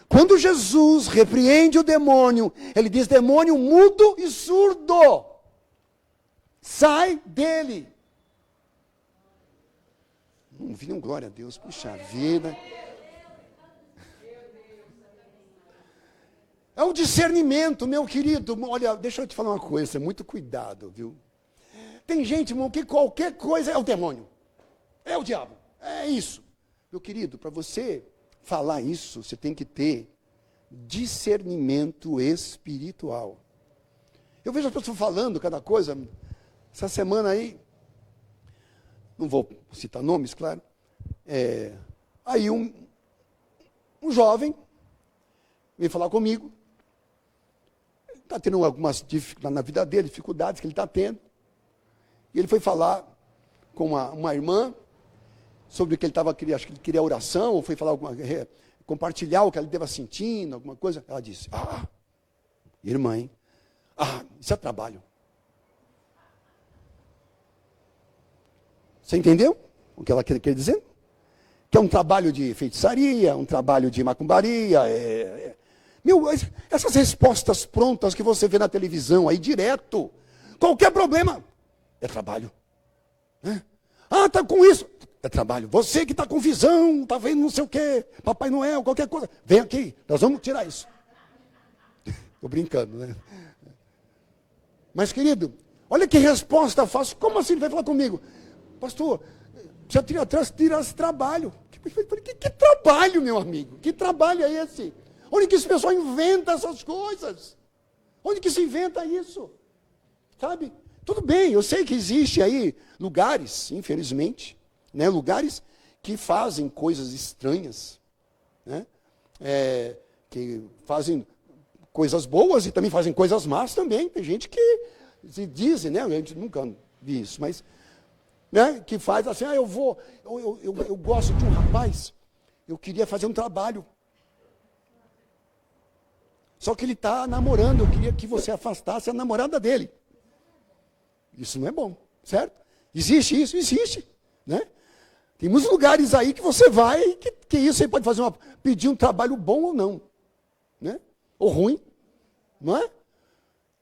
A: Quando Jesus repreende o demônio, ele diz, demônio mudo e surdo, sai dele. Não vi um glória a Deus, puxa vida. É o discernimento, meu querido. Olha, deixa eu te falar uma coisa, muito cuidado, viu? Tem gente, irmão, que qualquer coisa é o demônio, é o diabo, é isso. Meu querido, para você falar isso, você tem que ter discernimento espiritual. Eu vejo as pessoas falando cada coisa, essa semana aí, não vou citar nomes, claro, aí um jovem veio falar comigo, está tendo algumas dificuldades na vida dele, dificuldades que ele está tendo, e ele foi falar com uma irmã sobre o que ele estava, acho que ele queria oração, ou foi falar compartilhar o que ele estava sentindo, alguma coisa. Ela disse, irmã, hein? Isso é trabalho. Você entendeu o que ela quer dizer? Que é um trabalho de feitiçaria, um trabalho de macumbaria. Essas respostas prontas que você vê na televisão aí direto, qualquer problema, é trabalho. Né? Está com isso, é trabalho. Você que está com visão, está vendo não sei o quê, Papai Noel, qualquer coisa, vem aqui, nós vamos tirar isso. Estou brincando, né? Mas, querido, olha que resposta fácil. Como assim ele vai falar comigo? Pastor, já tira esse trabalho. Que trabalho, meu amigo? Que trabalho é esse? Onde que esse pessoal inventa essas coisas? Onde que se inventa isso? Sabe? Tudo bem, eu sei que existe aí lugares, infelizmente, né, lugares que fazem coisas estranhas, né, que fazem coisas boas e também fazem coisas más também. Tem gente que se dizem, né, a gente nunca vi isso, mas né, que faz assim, eu gosto de um rapaz, eu queria fazer um trabalho. Só que ele está namorando, eu queria que você afastasse a namorada dele. Isso não é bom, certo? Existe isso? Existe, né? Tem muitos lugares aí que você vai, que isso aí pode pedir um trabalho bom ou não, né? Ou ruim, não é?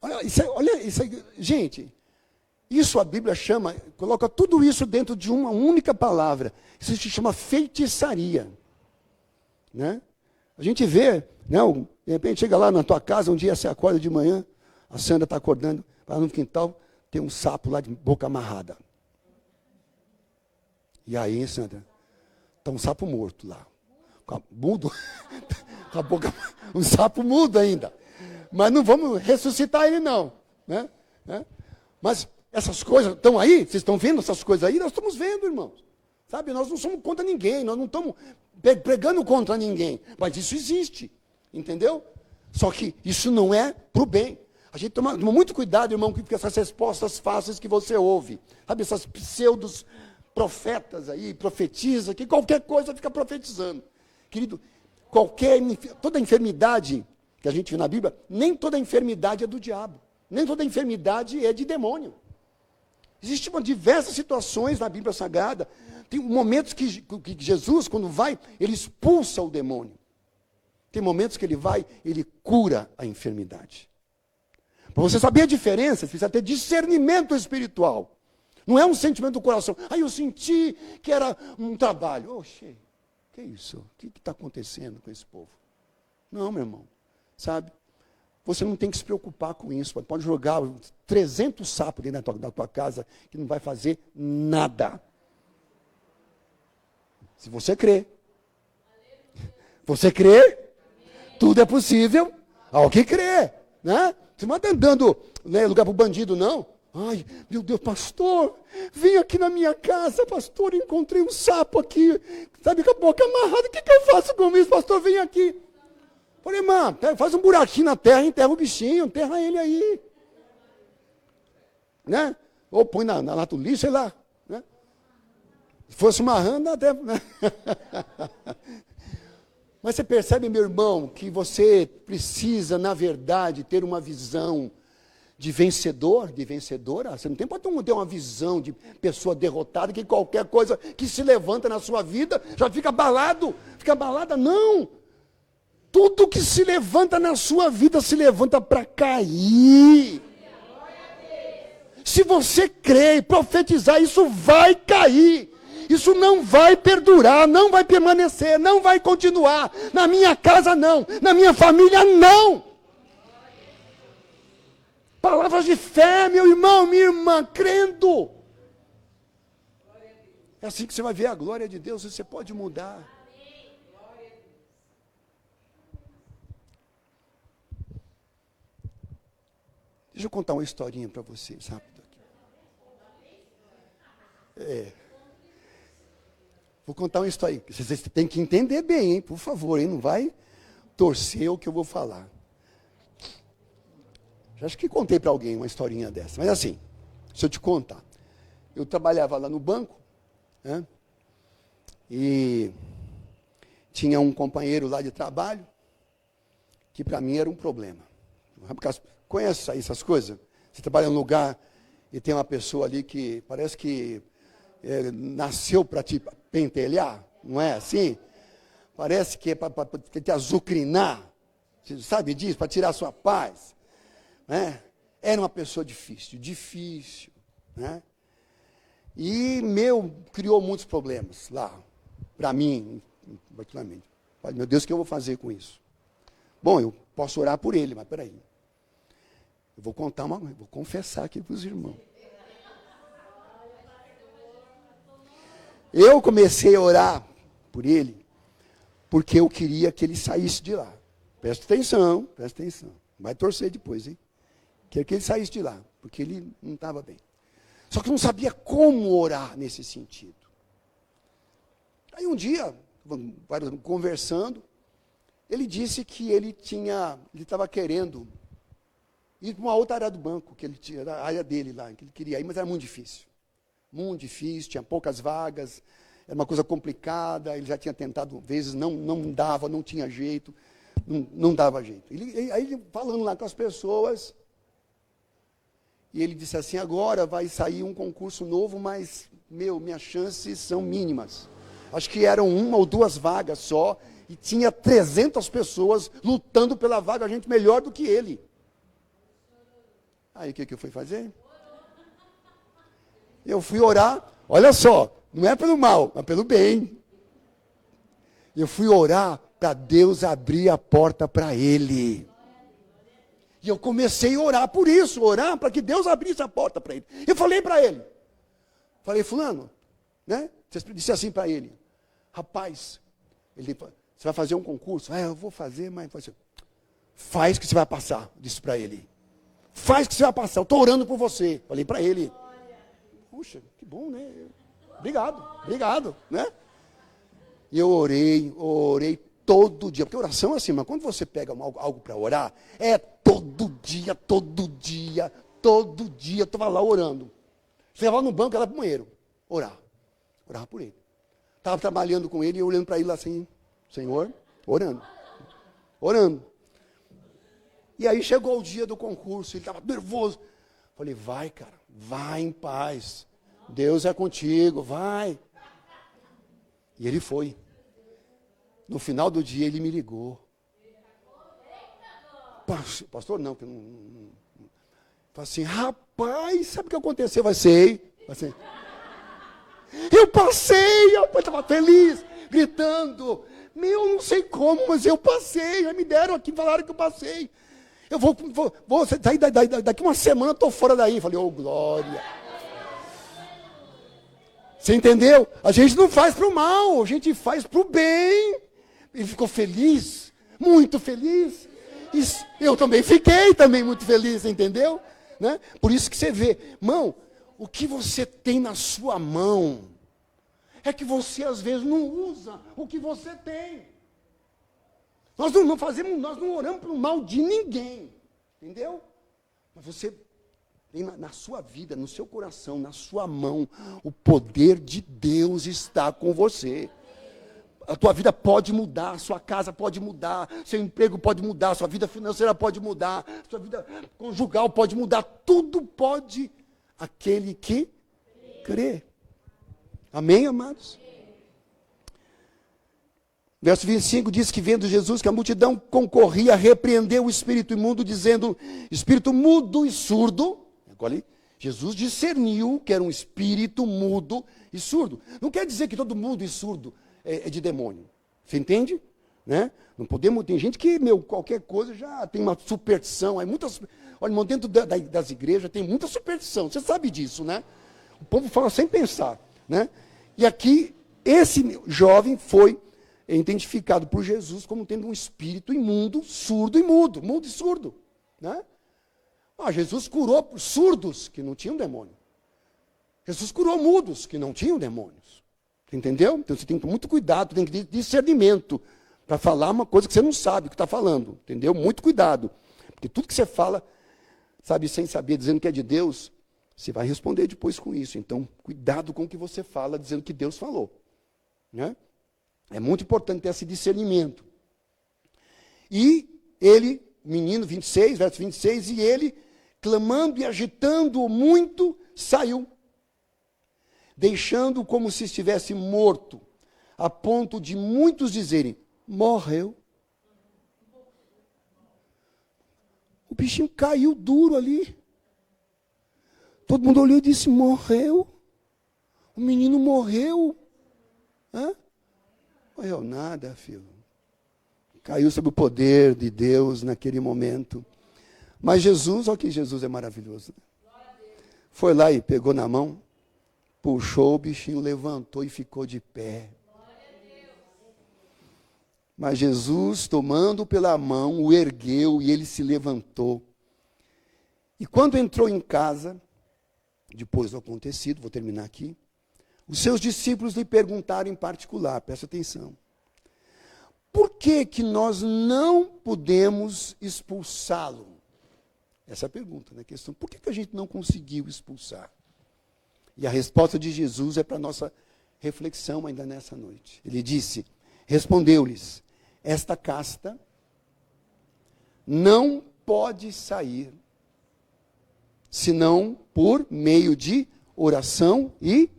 A: Olha isso aí, gente, isso a Bíblia coloca tudo isso dentro de uma única palavra. Isso se chama feitiçaria, né? A gente vê, né, de repente chega lá na tua casa, um dia você acorda de manhã, a Sandra está acordando, vai no quintal, tem um sapo lá de boca amarrada. E aí, Sandra, está um sapo morto lá. Mudo, com a boca, um sapo mudo ainda. Mas não vamos ressuscitar ele não, né? Mas essas coisas estão aí, vocês estão vendo essas coisas aí? Nós estamos vendo, irmãos. Sabe, nós não somos contra ninguém, nós não estamos pregando contra ninguém. Mas isso existe, entendeu? Só que isso não é para o bem. A gente toma muito cuidado, irmão, com essas respostas fáceis que você ouve. Sabe, essas pseudos profetas aí, profetiza, que qualquer coisa fica profetizando. Querido, toda enfermidade que a gente vê na Bíblia, nem toda enfermidade é do diabo. Nem toda enfermidade é de demônio. Existem diversas situações na Bíblia Sagrada. Tem momentos que Jesus, quando vai, ele expulsa o demônio. Tem momentos que ele vai, ele cura a enfermidade. Para você saber a diferença, você precisa ter discernimento espiritual. Não é um sentimento do coração. Eu senti que era um trabalho. Oxe, que isso? O que está acontecendo com esse povo? Não, meu irmão. Sabe? Você não tem que se preocupar com isso. Pode jogar 300 sapos dentro da tua casa que não vai fazer nada. Se você crê. Você crê? Tudo é possível ao que crê. Né? Você não está dando lugar para o bandido, não. Ai, meu Deus, pastor, vem aqui na minha casa, pastor, encontrei um sapo aqui, sabe, com a boca amarrada, o que eu faço com isso, pastor, vem aqui. Falei, irmã, faz um buraquinho na terra, enterra o bichinho, enterra ele aí. Né? Ou põe na lata do lixo, sei lá. Né? Se fosse uma rã, até... Mas você percebe, meu irmão, que você precisa, na verdade, ter uma visão de vencedor, de vencedora. Você não tem para ter uma visão de pessoa derrotada, que qualquer coisa que se levanta na sua vida já fica abalado, fica abalada. Não! Tudo que se levanta na sua vida se levanta para cair. Se você crer e profetizar, isso vai cair. Isso não vai perdurar, não vai permanecer, não vai continuar. Na minha casa não, na minha família não. Palavras de fé, meu irmão, minha irmã, crendo. É assim que você vai ver a glória de Deus, você pode mudar. Deixa eu contar uma historinha para vocês, rápido aqui. Vou contar uma história. Vocês têm que entender bem, hein? Por favor, hein? Não vai torcer o que eu vou falar. Já acho que contei para alguém uma historinha dessa. Mas assim, deixa eu te contar. Eu trabalhava lá no banco, né? E tinha um companheiro lá de trabalho, que para mim era um problema. Conhece essas coisas? Você trabalha num lugar e tem uma pessoa ali que parece que nasceu para te pentelhar, não é assim? Parece que é para te azucrinar, você sabe disso? Para tirar a sua paz. Né? Era uma pessoa difícil, né? E criou muitos problemas lá, para mim, particularmente. Falei, meu Deus, o que eu vou fazer com isso? Bom, eu posso orar por ele, mas peraí. Eu vou confessar aqui para os irmãos. Eu comecei a orar por ele, porque eu queria que ele saísse de lá. Presta atenção. Vai torcer depois, hein? Queria que ele saísse de lá, porque ele não estava bem. Só que não sabia como orar nesse sentido. Aí um dia, conversando, ele disse que ele estava querendo ir para uma outra área do banco, que ele tinha, a área dele lá, que ele queria ir, mas era muito difícil. Muito difícil, tinha poucas vagas, era uma coisa complicada, ele já tinha tentado vezes, não dava, não tinha jeito, não dava jeito. Aí ele falando lá com as pessoas, e ele disse assim, agora vai sair um concurso novo, mas, minhas chances são mínimas. Acho que eram 1 ou 2 vagas só, e tinha 300 pessoas lutando pela vaga, gente melhor do que ele. Aí o que eu fui fazer? Eu fui orar, olha só, não é pelo mal, mas pelo bem. Eu fui orar para Deus abrir a porta para ele. E eu comecei a orar por isso, orar para que Deus abrisse a porta para ele. Eu falei para ele, fulano, né? Você disse assim para ele, rapaz, você vai fazer um concurso? Eu vou fazer, mas faz que você vai passar, disse para ele. Faz que você vai passar, eu estou orando por você. Falei para ele. Puxa, que bom, né? Obrigado, né? E eu orei todo dia, porque oração é assim, mas quando você pega algo para orar, é todo dia, eu estava lá orando. Chegava no banco, ela para o banheiro, orava por ele. Estava trabalhando com ele e eu olhando para ele lá assim, Senhor, orando. E aí chegou o dia do concurso, ele estava nervoso. Falei, vai, cara, vai em paz. Deus é contigo, vai. E ele foi. No final do dia ele me ligou. Pastor, não, que não. Falei assim, rapaz, sabe o que aconteceu? Vai ser. Eu passei, eu estava feliz, gritando. Não sei como, mas eu passei. Já me deram aqui, falaram que eu passei. Eu vou sair daqui uma semana, eu estou fora daí. Falei, glória. Você entendeu? A gente não faz para o mal, a gente faz para o bem. Ele ficou feliz, muito feliz. E eu também fiquei muito feliz, entendeu? Né? Por isso que você vê, irmão, o que você tem na sua mão, é que você às vezes não usa o que você tem. Nós não oramos pelo mal de ninguém, entendeu? Mas você tem na sua vida, no seu coração, na sua mão, o poder de Deus está com você. A tua vida pode mudar, sua casa pode mudar, seu emprego pode mudar, sua vida financeira pode mudar, sua vida conjugal pode mudar, tudo pode aquele que crê. Amém, amados? Verso 25 diz que vendo Jesus que a multidão concorria a repreender o espírito imundo, dizendo, espírito mudo e surdo. Agora, Jesus discerniu que era um espírito mudo e surdo. Não quer dizer que todo mudo e surdo é de demônio. Você entende? Né? Não podemos, tem gente que, qualquer coisa já tem uma superstição. Olha, irmão, dentro das igrejas tem muita superstição. Você sabe disso, né? O povo fala sem pensar, né? E aqui, esse jovem foi identificado por Jesus como tendo um espírito imundo, surdo e mudo. Mudo e surdo, né? Jesus curou surdos que não tinham demônio. Jesus curou mudos que não tinham demônios. Entendeu? Então você tem que ter muito cuidado, tem que ter discernimento para falar uma coisa que você não sabe o que está falando. Entendeu? Muito cuidado. Porque tudo que você fala, sabe, sem saber, dizendo que é de Deus, você vai responder depois com isso. Então, cuidado com o que você fala, dizendo que Deus falou. Né? É muito importante ter esse discernimento. E ele, menino 26, verso 26, e ele, clamando e agitando muito, saiu, deixando como se estivesse morto, a ponto de muitos dizerem, morreu. O bichinho caiu duro ali. Todo mundo olhou e disse, morreu. O menino morreu. Hã? Morreu nada, filho. Caiu sob o poder de Deus naquele momento. Mas Jesus, olha que Jesus é maravilhoso. Foi lá e pegou na mão, puxou o bichinho, levantou e ficou de pé. Mas Jesus, tomando pela mão, o ergueu e ele se levantou. E quando entrou em casa, depois do acontecido, vou terminar aqui, os seus discípulos lhe perguntaram em particular, presta atenção, por que que nós não podemos expulsá-lo? Essa é a pergunta, né? Questão, por que que a gente não conseguiu expulsar? E a resposta de Jesus é para a nossa reflexão ainda nessa noite. Ele disse, respondeu-lhes, esta casta não pode sair, senão por meio de oração e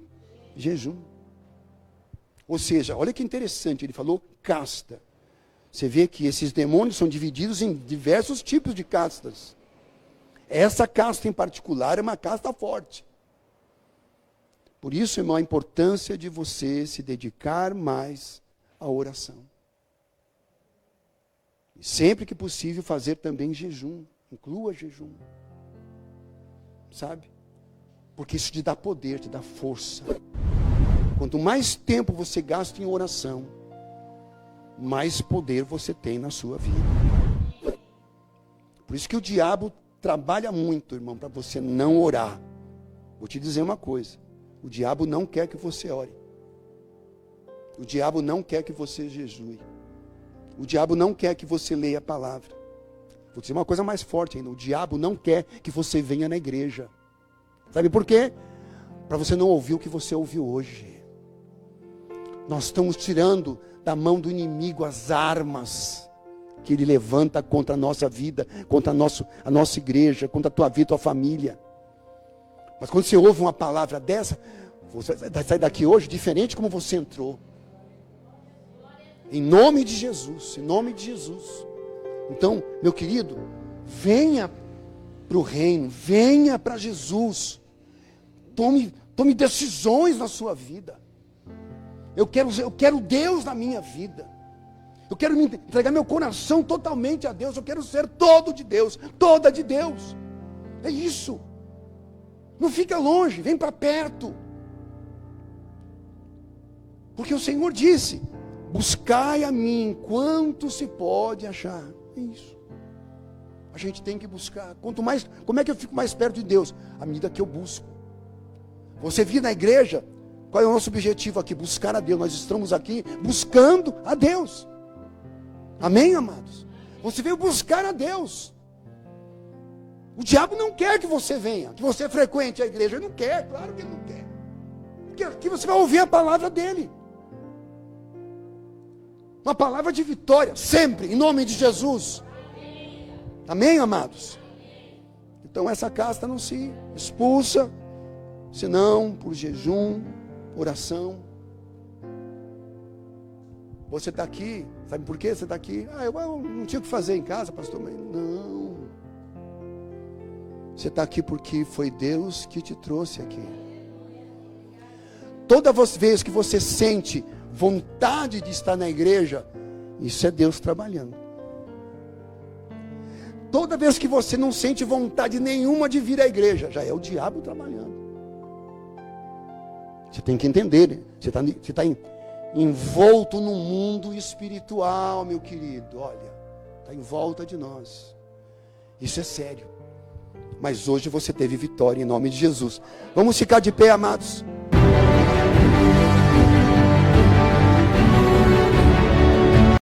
A: jejum. Ou seja, olha que interessante, ele falou casta. Você vê que esses demônios são divididos em diversos tipos de castas. Essa casta em particular é uma casta forte. Por isso, irmão, a importância de você se dedicar mais à oração. E sempre que possível fazer também jejum, inclua jejum. Sabe? Porque isso te dá poder, te dá força. Quanto mais tempo você gasta em oração, mais poder você tem na sua vida. Por isso que o diabo trabalha muito, irmão, para você não orar. Vou te dizer uma coisa. O diabo não quer que você ore. O diabo não quer que você jejue. O diabo não quer que você leia a palavra. Vou dizer uma coisa mais forte ainda. O diabo não quer que você venha na igreja. Sabe por quê? Para você não ouvir o que você ouviu hoje. Nós estamos tirando da mão do inimigo as armas que ele levanta contra a nossa vida, contra a nossa igreja, contra a tua vida, a tua família. Mas quando você ouve uma palavra dessa, você vai sair daqui hoje diferente como você entrou. Em nome de Jesus, em nome de Jesus. Então, meu querido, venha para o reino, venha para Jesus. Tome decisões na sua vida. Eu quero Deus na minha vida. Eu quero me entregar meu coração totalmente a Deus. Eu quero ser todo de Deus, toda de Deus. É isso. Não fica longe, vem para perto. Porque o Senhor disse, buscai a mim enquanto se pode achar. É isso. A gente tem que buscar. Como é que eu fico mais perto de Deus? À medida que eu busco. Você vir na igreja, qual é o nosso objetivo aqui? Buscar a Deus. Nós estamos aqui buscando a Deus. Amém, amados? Você veio buscar a Deus. O diabo não quer que você venha, que você frequente a igreja. Ele não quer, claro que ele não quer. Porque aqui você vai ouvir a palavra dele. Uma palavra de vitória, sempre, em nome de Jesus. Amém, amados? Então essa casta não se expulsa, senão por jejum, oração. Você está aqui, sabe por que você está aqui? Eu não tinha o que fazer em casa, pastor. Mas não. Você está aqui porque foi Deus que te trouxe aqui. Toda vez que você sente vontade de estar na igreja, isso é Deus trabalhando. Toda vez que você não sente vontade nenhuma de vir à igreja, já é o diabo trabalhando. Você tem que entender, né? Você está envolto num mundo espiritual, meu querido. Olha, está em volta de nós. Isso é sério. Mas hoje você teve vitória em nome de Jesus. Vamos ficar de pé, amados.